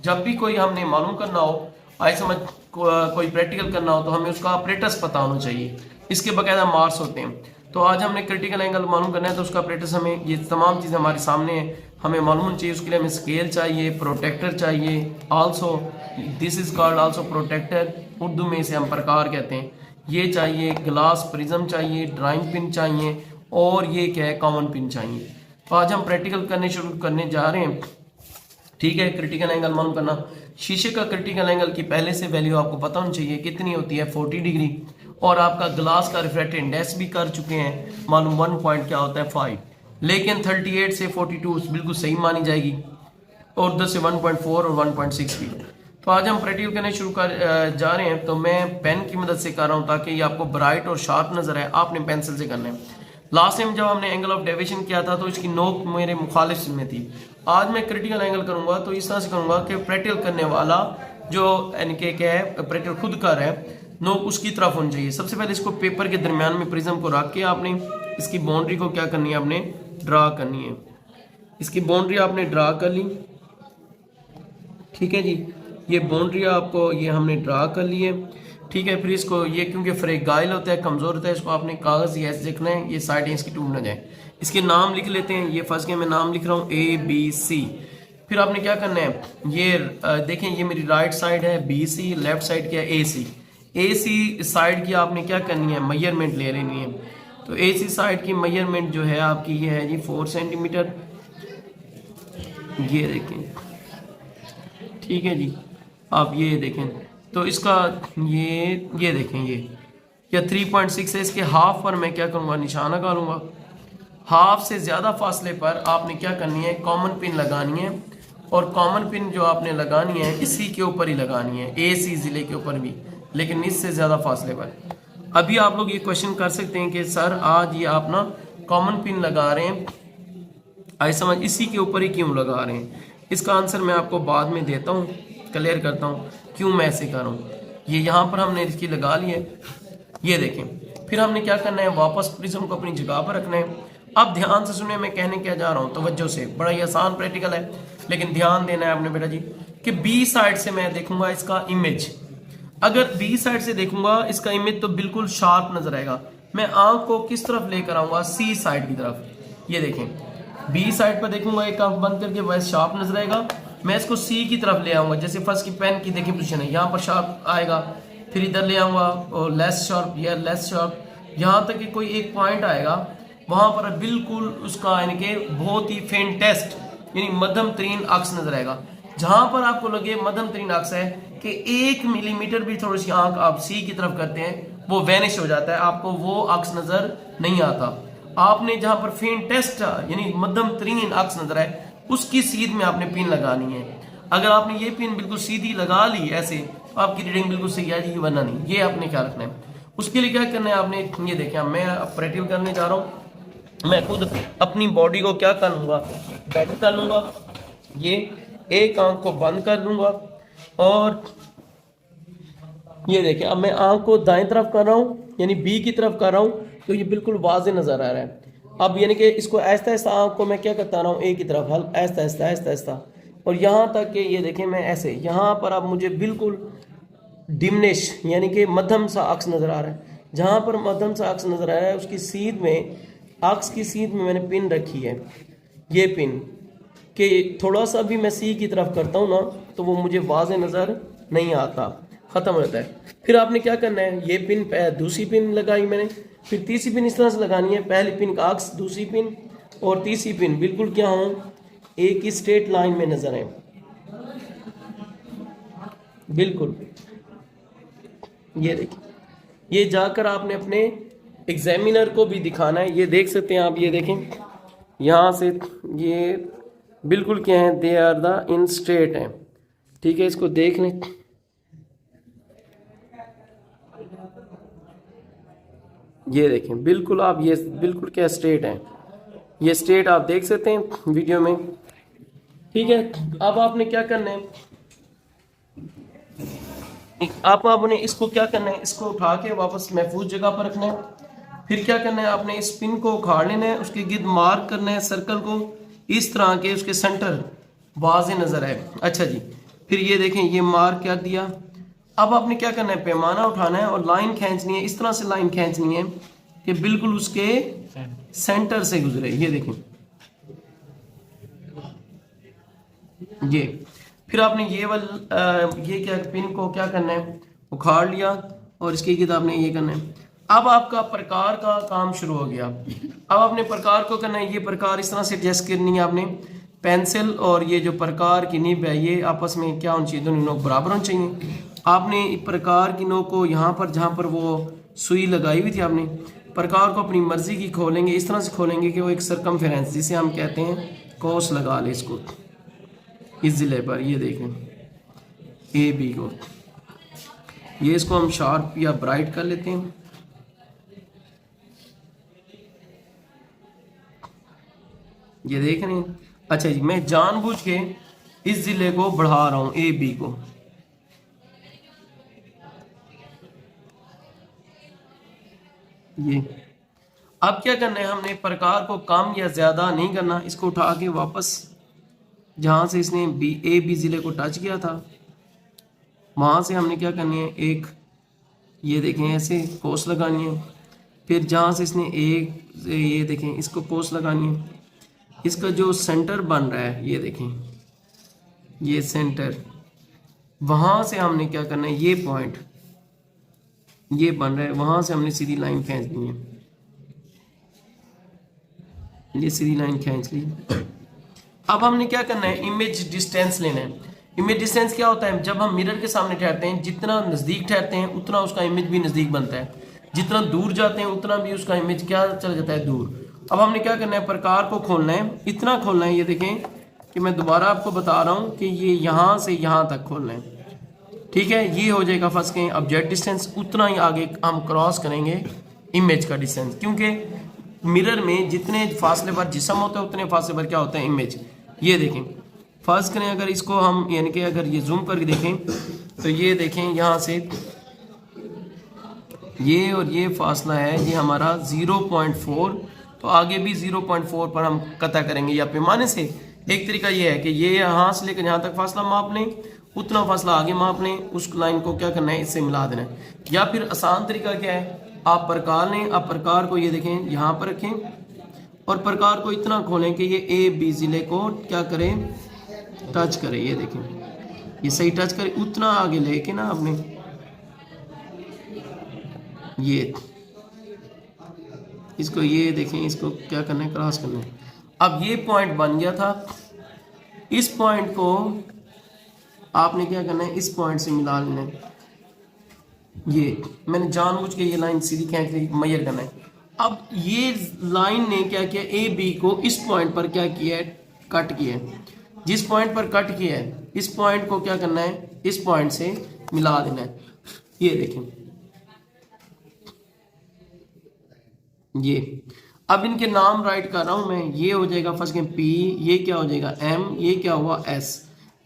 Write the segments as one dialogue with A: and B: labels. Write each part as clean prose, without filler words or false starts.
A: जब भी कोई हमने मालूम करना हो, आई समझ कोई प्रैक्टिकल करना हो, तो हमें उसका ऑपरेटर्स पता होना चाहिए। इसके बाकायदा मार्क्स होते हैं। तो आज हमने क्रिटिकल एंगल मालूम करना है, तो उसका ऑपरेटर्स हमें ये तमाम चीज़ें हमारे सामने है, हमें मालूम होनी चाहिए। उसके लिए हमें स्केल चाहिए, प्रोटेक्टर चाहिए, also this is called also protractor, Urdu में इसे हम प्रकार कहते हैं। ये चाहिए, ग्लास प्रिज्म चाहिए, ड्राइंग पिन चाहिए, और ये क्या है, कॉमन पिन चाहिए। तो आज हम प्रैक्टिकल करने शुरू करने जा रहे हैं। ठीक है, क्रिटिकल एंगल मालूम करना। शीशे का क्रिटिकल एंगल की पहले से वैल्यू आपको पता होनी चाहिए, कितनी होती है, 40 डिग्री। और आपका ग्लास का रिफ्रैक्टिव इंडेक्स भी कर चुके हैं मालूम, 1 पॉइंट क्या होता है, 5। लेकिन 38 से 42 बिल्कुल सही मानी जाएगी, और 10 से 1.4 और 1.6 भी। तो आज हम प्रैक्टिकल करने शुरू कर जा रहे हैं। तो मैं पेन की मदद से कर रहा हूँ ताकि ये आपको ब्राइट और शार्प नजर आए। आपने पेंसिल से करना है। लास्ट टाइम जब हमने एंगल ऑफ डेविएशन किया था तो इसकी नोक मेरे मुखालिफ में थी। आज मैं क्रिटिकल एंगल करूंगा तो इस तरह से करूंगा कि प्रैक्टिकल करने वाला जो यानी कि क्या है, प्रैक्टिकल खुद कर रहा है, नोक उसकी तरफ होनी चाहिए। सबसे पहले इसको पेपर के दरमियान में प्रिज्म को रख के आपने इसकी बाउंड्री को क्या करनी है, आपने ड्रा करनी है। इसकी बाउंड्री आपने ड्रा कर ली। ठीक है जी, ये बाउंड्री आपको ये हमने ड्रा कर ली है। ठीक है, फिर इसको ये क्योंकि फ्रेगाइल होता है, कमज़ोर होता है, इसको आपने कागज़ ये ऐसे लिखना है, ये साइडें इसकी टूट ना जाए। इसके नाम लिख लेते हैं। ये फर्स्ट के मैं नाम लिख रहा हूँ ABC। फिर आपने क्या करना है, ये देखें, ये मेरी राइट साइड है BC, लेफ्ट साइड क्या है AC। AC साइड की आपने क्या करनी है, मेजरमेंट ले लेनी है। तो AC साइड की मेजरमेंट जो है आपकी ये है जी 4 सेंटीमीटर। ये देखें, ठीक है जी, आप ये देखें। तो इसका ये देखें, ये 3.6 है। इसके हाफ पर मैं क्या करूँगा, निशाना डालूंगा। हाफ से ज़्यादा फासले पर आपने क्या करनी है, कॉमन पिन लगानी है। और कॉमन पिन जो आपने लगानी है इसी के ऊपर ही लगानी है, AC ज़िले के ऊपर भी, लेकिन इससे ज़्यादा फासले पर। अभी आप लोग ये क्वेश्चन कर सकते हैं कि सर आज ये आप ना कॉमन पिन लगा रहे हैं, आई समझ, इसी के ऊपर ही क्यों लगा रहे हैं। इसका आंसर मैं आपको बाद में देता हूँ, क्लियर करता हूँ क्यों मैं ऐसे कर रहा हूँ। ये यहाँ पर हमने इसकी लगा ली है, ये देखें। फिर हमने क्या करना है, वापस प्रिज्म को अपनी जगह पर रखना है। अब ध्यान से सुने मैं कहने क्या जा रहा हूँ, तवज्जो से। बड़ा ही आसान प्रैक्टिकल है, लेकिन ध्यान देना है आपने बेटा जी, कि B साइड से मैं देखूंगा इसका इमेज। अगर B साइड से देखूंगा इसका इमेज तो बिल्कुल शार्प नजर आएगा। मैं आंख को किस तरफ लेकर आऊंगा, C साइड की तरफ। ये देखें, B साइड पर देखूंगा, एक आंख बंद करके वैसे शार्प नजर आएगा। मैं इसको C की तरफ ले आऊंगा, जैसे फर्स्ट की पेन की देखिए पोजीशन है, यहाँ पर शार्प आएगा। फिर इधर ले आऊंगा और लेस शार्प, या लेस शार्प, यहाँ तक कि कोई एक पॉइंट आएगा, वहां पर बिल्कुल उसका यानी कि बहुत ही फेंटेस्ट यानी मध्यम तरीन अक्स नजर आएगा। जहां पर आपको लगे मध्यम तरीन अक्स है कि 1 मिलीमीटर भी थोड़ी सी आंख आप C की तरफ करते हैं, वो वैनिश हो जाता है, आपको वो अक्स नजर नहीं आता। आपने जहां पर फेंटेस्ट यानी मध्यम तरीन अक्स नजर आए, उसकी सीध में आपने पिन लगानी है। अगर आपने ये पिन बिल्कुल सीधी लगा ली ऐसे, तो आपकी रीडिंग बिल्कुल सही आ जाएगी, वरना नहीं। ये आपने क्या रखना है, उसके लिए क्या करना है आपने, ये देखें, मैं प्रैक्टिकल करने जा रहा हूँ। मैं खुद अपनी बॉडी को क्या कर लूंगा, बेटर कर लूंगा। ये एक आंख को बंद कर लूंगा, और ये देखें, अब मैं आंख को दाएं तरफ कर रहा हूँ, यानी B की तरफ कर रहा हूँ, तो ये बिल्कुल वाजे नजर आ रहा है। अब यानी कि इसको ऐसा ऐसा आंख को मैं क्या करता रहा हूँ, A की तरफ, हल ऐसा ऐसा ऐसा ऐसा, और यहाँ तक कि ये देखें मैं ऐसे, यहाँ पर अब मुझे बिल्कुल डिमनिश यानी कि मध्यम सा अक्स नजर आ रहा है। जहाँ पर मध्यम सा अक्स नजर आ रहा है, उसकी सीध में, अक्स की सीध में मैंने पिन रखी है, ये पिन, कि थोड़ा सा भी मैं C की तरफ करता हूँ ना, तो वो मुझे वाज़े नज़र नहीं आता, ख़त्म हो जाता है। फिर आपने क्या करना है, ये पिन, दूसरी पिन लगाई मैंने, फिर तीसरी पिन इस तरह से लगानी है। पहली पिन का अक्स, दूसरी पिन और तीसरी पिन बिल्कुल क्या हो, एक ही स्ट्रेट लाइन में नजर आए, बिल्कुल। ये देखिए, ये जाकर आपने अपने एग्जामिनर को भी दिखाना है। ये देख सकते हैं आप, ये देखें, यहाँ से ये बिल्कुल क्या है, they are the in straight है। ठीक है, इसको देख लें, ये देखें, बिल्कुल आप ये बिल्कुल क्या स्ट्रेट है, ये स्ट्रेट आप देख सकते हैं वीडियो में। ठीक है, अब आपने क्या करना है, आपने इसको क्या करना है, इसको उठा के वापस महफूज जगह पर रखना है। फिर क्या करना है, आपने इस पिन को उखाड़ लेना है, उसके गिर्द मार्क करना है सर्कल को, इस तरह के उसके सेंटर वाजे नजर आए। अच्छा जी, फिर ये देखें ये मार्क क्या दिया। अब आपने क्या करना है, पैमाना उठाना है और लाइन खींचनी है, इस तरह से लाइन खींचनी है कि बिल्कुल उसके सेंटर से गुजरे। ये देखें ये, फिर आपने ये ये क्या पिन को क्या करना है, उखाड़ लिया और इसकी किताब ने ये करना है। अब आपका प्रकार का काम शुरू हो गया। अब अपने प्रकार को करना है, ये प्रकार इस तरह से एडजस्ट करनी है आपने। पेंसिल और ये जो प्रकार की निब है ये आपस में क्या होनी चाहिए, दोनों नोक बराबर होनी चाहिए। आपने प्रकार की नोक को यहाँ पर जहाँ पर वो सुई लगाई हुई थी, आपने प्रकार को अपनी मर्जी की खोलेंगे, इस तरह से खोलेंगे कि वो एक सरकमफेरेंस जिसे हम कहते हैं कोस लगा ले इसको इस जिले पर। ये देखें ए बी को, ये इसको हम शार्प या ब्राइट कर लेते हैं। ये देख रहे हैं। अच्छा जी, मैं जानबूझ के इस जिले को बढ़ा रहा हूं ए बी को। ये अब क्या करना है, हमने प्रकार को कम या ज्यादा नहीं करना, इसको उठा के वापस जहां से इसने ए बी जिले को टच किया था वहां से हमने क्या करनी है, एक ये देखें ऐसे कोस लगानी है। फिर जहां से इसने एक ये देखें इसको कोस लगानी है। इसका जो सेंटर बन रहा है ये देखें, ये सेंटर, वहां से हमने क्या करना है, ये पॉइंट ये बन रहा है, वहां से हमने सीधी लाइन खींचनी है। ये सीधी लाइन खींच ली। अब हमने क्या करना है, इमेज डिस्टेंस लेना है। इमेज डिस्टेंस क्या होता है, जब हम मिरर के सामने ठहरते हैं, जितना नज़दीक ठहरते हैं उतना उसका इमेज भी नज़दीक बनता है, जितना दूर जाते हैं उतना भी उसका इमेज क्या चला जाता है, दूर। अब हमने क्या करना है, प्रकार को खोलना है, इतना खोलना है। ये देखें कि मैं दोबारा आपको बता रहा हूँ कि ये यहाँ से यहाँ तक खोलना है, ठीक है। ये हो जाएगा फर्स्ट के ऑब्जेक्ट डिस्टेंस, उतना ही आगे हम क्रॉस करेंगे इमेज का डिस्टेंस, क्योंकि मिरर में जितने फासले पर जिस्म होता है उतने फासले पर क्या होता है, इमेज। ये देखें फर्ज करें अगर इसको हम यानी कि अगर ये जूम करके देखें तो ये देखें यहाँ से ये और ये फासला है ये हमारा 0.4, तो आगे भी 0.4 पर हम कता करेंगे या पैमाने से। एक तरीका ये है कि ये यहाँ से लेकर यहाँ तक फासला माप लें, उतना फासला आगे माप लें, उस लाइन को क्या करना है, इससे मिला देना है। या फिर आसान तरीका क्या है, आप प्रकार लें, आप प्रकार को ये देखें यहाँ पर रखें और प्रकार को इतना खोलें कि ये ए बी जिले को क्या करें, टच करें। ये देखें ये सही टच करें, उतना आगे लेके ना आपने ये इसको ये देखें इसको क्या करना है, क्रॉस करना है। अब ये पॉइंट बन गया था, इस पॉइंट को आपने क्या करना है, इस पॉइंट से मिला लेना है। ये मैंने जानबूझ के ये लाइन सीधी खींच ली, मेजर करना है। अब ये लाइन ने क्या किया, ए बी को इस पॉइंट पर क्या किया है, कट किया है। जिस पॉइंट पर कट किया है इस पॉइंट को क्या करना है, इस पॉइंट से मिला देना है। ये देखें ये, अब इनके नाम राइट कर रहा हूं मैं। ये हो जाएगा फर्स्ट गेम पी, ये क्या हो जाएगा एम, ये क्या हुआ एस।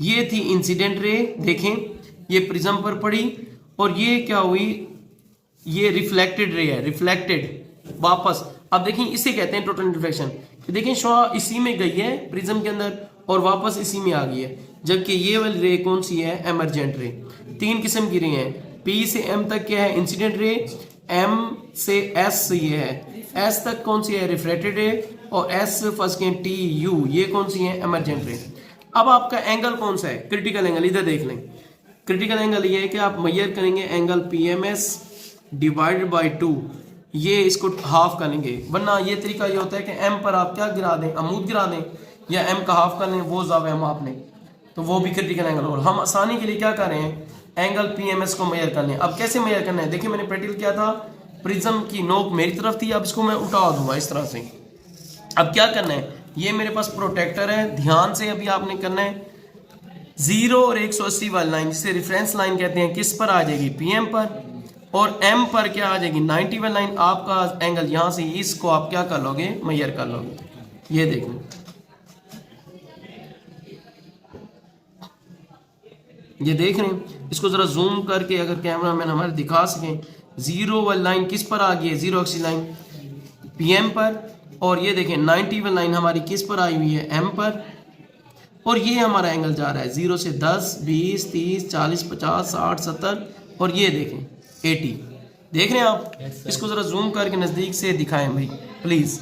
A: ये थी इंसिडेंट रे, देखें ये प्रिज्म पर पड़ी, और ये क्या हुई, ये रिफ्लेक्टेड रे है, रिफ्लेक्टेड वापस। अब देखें इसे कहते हैं टोटल रिफ्लेक्शन। देखें शॉ इसी में गई है प्रिज्म के अंदर और वापस इसी में आ गई है, जबकि ये वाली रे कौन सी है, एमरजेंट रे। तीन किस्म की रे हैं, पी से एम तक क्या है, इंसिडेंट रे, एम से एस ये है, एस तक कौन सी है, रिफ्लेक्टेड रे, और एस फर्स्ट के टी यू ये कौन सी है, एमरजेंट रे। अब आपका एंगल कौन सा है, क्रिटिकल एंगल। इधर देख लें, क्रिटिकल एंगल ये है कि आप मेजर करेंगे angle P M S divided by 2, ये इसको हाफ करेंगे। वरना ये तरीका ये होता है कि एम पर आप क्या गिरा दें, अमूद गिरा दें, या एम का हाफ कर लें, वो जावे हम आपने, तो वो भी क्रिटिकल एंगल। और हम आसानी के लिए क्या कर रहे हैं, एंगल पी एम एस को मेजर कर लें। अब कैसे मेजर करना है, देखिए मैंने प्रैक्टिकल किया था, प्रिज्म की नोक मेरी तरफ थी, अब इसको मैं उठा दूंगा इस तरह से। अब क्या करना है, ये मेरे पास प्रोटेक्टर है, ध्यान से अभी आपने करना है 0 और 180 वाली लाइन जिसे रेफरेंस लाइन कहते हैं, किस पर आ जाएगी, पीएम पर, और एम पर क्या आ जाएगी, 90 वाली लाइन। आपका एंगल यहां से इसको आप क्या कर लोगे, मेजर कर लोगे। ये देख लें, ये देख रहे हैं, इसको जरा जूम करके अगर कैमरा मैन हमारे दिखा सकें, 0 वाली लाइन किस पर आ गई है, 0 एक्सिस लाइन पीएम पर, और ये देखें 90 वाली लाइन हमारी किस पर आई हुई है, एम पर। और ये हमारा एंगल जा रहा है 0 से 10, 20, 30, 40, 50, 60, 70 और ये देखें 80। देख रहे हैं आप? इसको ज़रा जूम करके नज़दीक से दिखाएं भाई प्लीज़।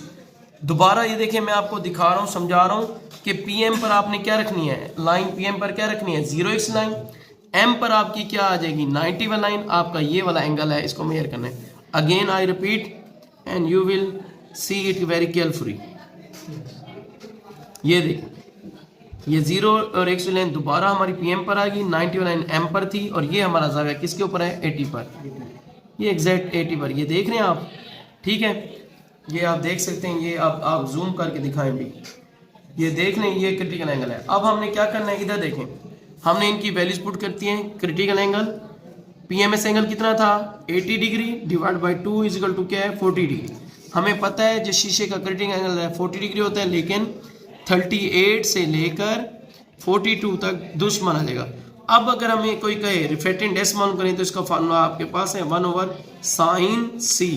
A: दोबारा ये देखें, मैं आपको दिखा रहा हूँ, समझा रहा हूँ कि PM पर आपने क्या रखनी है, लाइन PM पर क्या रखनी है 0x लाइन, M पर आपकी क्या आ जाएगी 90 वाला लाइन, आपका ये वाला एंगल है, इसको मेजर करना है। Again I repeat and you will see it very carefully. ये देखो, ये 0 और x लाइन दोबारा हमारी PM पर आ गई, 90 वाला लाइन M पर थी और ये हमारा जाविया किसके ऊपर है 80 पर, ये एग्जैक्ट 80 पर। ये देख रहे हैं आप? ठीक है, ये आप देख सकते हैं, ये आप जूम करके दिखाएं भी, ये देख लें, ये क्रिटिकल एंगल है। अब हमने क्या करना है, इधर देखें, हमने इनकी वैल्यूज पुट करती हैं। क्रिटिकल एंगल PMS एंगल कितना था 80 degree divide by 2 is equal to क्या है 40 डिग्री। हमें पता है जो शीशे का क्रिटिकल एंगल है 40 डिग्री होता है, लेकिन 38 से लेकर 42 तक दुष्ट माना जाएगा। अब अगर हमें कोई कहे रिफ्रैक्टेड इंडेक्स मालूम करें तो इसका फार्मूला आपके पास है 1/sin c।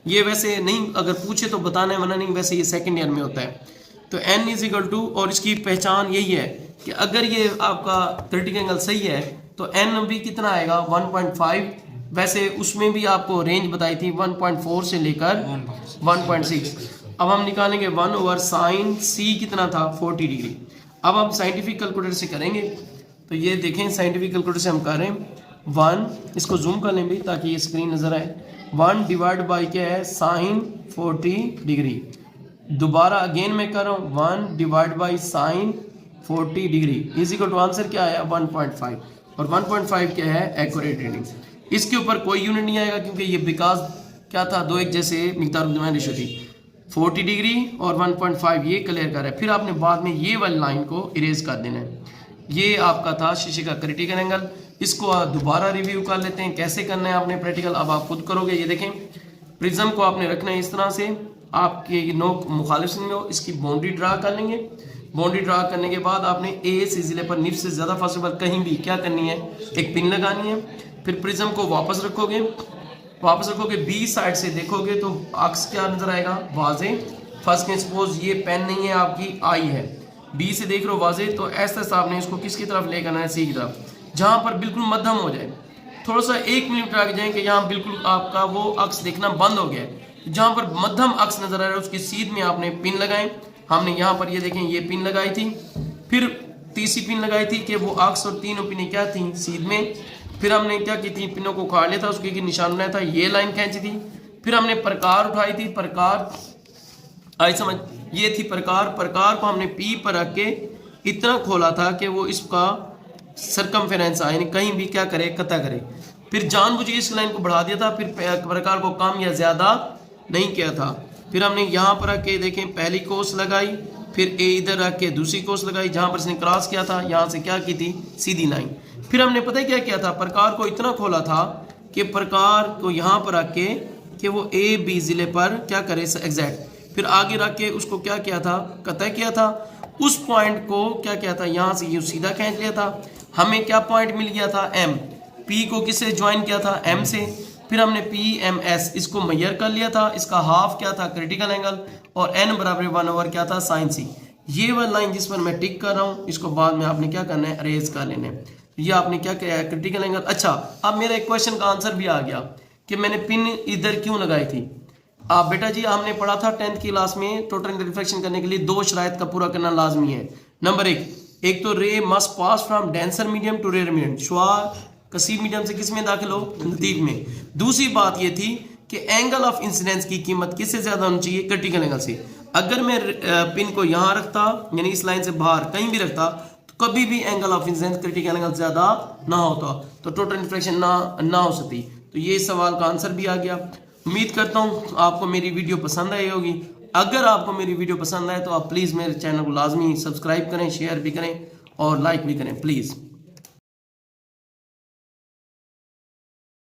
A: ये वैसे नहीं, अगर पूछे तो बताना है, वरना नहीं, वैसे ये सेकंड ईयर में होता है। तो n इज इक्वल टू, और इसकी पहचान यही है कि अगर ये आपका क्रिटिकल एंगल सही है तो n भी कितना आएगा 1.5। वैसे उसमें भी आपको रेंज बताई थी 1.4 से लेकर 1.6। अब हम निकालेंगे 1/sin c कितना था 40 डिग्री। अब हम साइंटिफिक कैलकुलेटर से करेंगे, तो ये देखें साइंटिफिक कैलकुलेटर से हम कर रहे हैं 1, इसको जूम कर लें भी ताकि ये स्क्रीन नजर आए। 1 डिवाइड बाई क्या है sin 40 डिग्री। दोबारा अगेन मैं कर रहा हूँ 1 divide by sin 40 degree is equal to answer क्या आया 1.5, और 1.5 क्या है एक्यूरेट रीडिंग। इसके ऊपर कोई यूनिट नहीं आएगा क्योंकि ये बिकॉज क्या था, दो एक जैसे मिकदार रेशो थी। 40 डिग्री और 1.5 ये क्लियर कर रहा है। फिर आपने बाद में ये वाली लाइन को इरेज कर देना है। ये आपका था शीशे का क्रिटिकल एंगल। इसको दोबारा रिव्यू कर लेते हैं कैसे करना है आपने प्रैक्टिकल, अब आप खुद करोगे। ये देखें, प्रिज्म को आपने रखना है इस तरह से, आपके नोक मुखालिफ में हो, इसकी बाउंड्री ड्रा कर लेंगे। बाउंड्री ड्रा करने के बाद आपने ए से जिले पर निफ से ज़्यादा पॉसिबल कहीं भी क्या करनी है, एक पिन लगानी है। फिर प्रिज्म को वापस रखोगे, बी साइड से देखोगे तो अक्स क्या नजर आएगा वाजे। फर्स्ट के सपोज ये पेन नहीं है आपकी, आई है, बी से देख रहे हो वाजे, तो ऐसा आपने इसको किसकी तरफ लेकर आना है, सी की तरफ, जहां पर बिल्कुल मध्यम हो जाए। थोड़ा सा 1 मिनट आगे जाए कि यहाँ बिल्कुल आपका वो अक्स देखना बंद हो गया है, जहां पर मध्यम अक्स नजर आ रहा है उसकी सीध में आपने पिन लगाए। हमने यहाँ पर ये देखें ये पिन लगाई थी, फिर तीसरी पिन लगाई थी कि वो अक्स और तीनों पिनें क्या थी सीध में। फिर हमने क्या की थी, पिनों को उखाड़ लिया था, उसके निशान बनाया था, ये लाइन खींची थी। फिर हमने प्रकार उठाई थी, प्रकार आई समझ, ये थी प्रकार को हमने पी पर रख के इतना खोला था कि वो इसका सरकमफेरेंस यानी कहीं भी क्या करे, कता करे। फिर जानबूझ के इस लाइन को बढ़ा दिया था, फिर प्रकार को कम या ज्यादा नहीं किया था। फिर हमने यहाँ पर रख के देखें पहली कोस लगाई, फिर ए इधर रख के दूसरी कोस लगाई, जहां पर इसने क्रॉस किया था यहाँ से क्या की थी, सीधी लाइन। फिर हमने पता है क्या किया था, प्रकार को इतना खोला था कि प्रकार को यहाँ पर रख के कि वो ए बी जिले पर क्या करे एग्जैक्ट। फिर आगे रख के उसको क्या किया था, कतई किया था। उस पॉइंट को क्या किया था, यहाँ से ये सीधा खींच लिया था। हमें क्या पॉइंट मिल गया था, एम। पी को किससे ज्वाइन किया था, एम से। फिर हमने पी एम एस इसको मेजर कर लिया था, इसका हाफ क्या था क्रिटिकल एंगल, और एन बराबर 1 क्या था साइन सी। ये वाली लाइन जिस पर मैं टिक कर रहा हूँ, इसको बाद में आपने क्या करना है, अरेज कर लेना है। ये आपने क्या किया है, क्रिटिकल एंगल। अच्छा, अब मेरा एक क्वेश्चन का आंसर भी आ गया कि मैंने पिन इधर क्यों लगाई थी। आप बेटा जी हमने पढ़ा था 10th की क्लास में, टोटल रिफ्लेक्शन करने के लिए 2 शराइत का पूरा करना लाजमी है। नंबर 1 तो ray must pass from denser medium to rarer medium, शुआ कसीब मीडियम से किस में दाखिल हो, नतीज में। दूसरी बात ये थी कि एंगल ऑफ इंसिडेंस की कीमत किससे ज्यादा होनी चाहिए, क्रिटिकल एंगल से। अगर मैं पिन को यहाँ रखता यानी इस लाइन से बाहर कहीं भी रखता तो कभी भी angle of incidence critical angle ज्यादा ना होता, तो टोटल रिफ्लेक्शन ना हो सकती। तो ये सवाल का आंसर भी आ गया। उम्मीद करता हूँ आपको मेरी वीडियो पसंद आई होगी। अगर आपको मेरी वीडियो पसंद आए तो आप प्लीज़ मेरे चैनल को लाजमी सब्सक्राइब करें, शेयर भी करें और लाइक भी करें प्लीज़।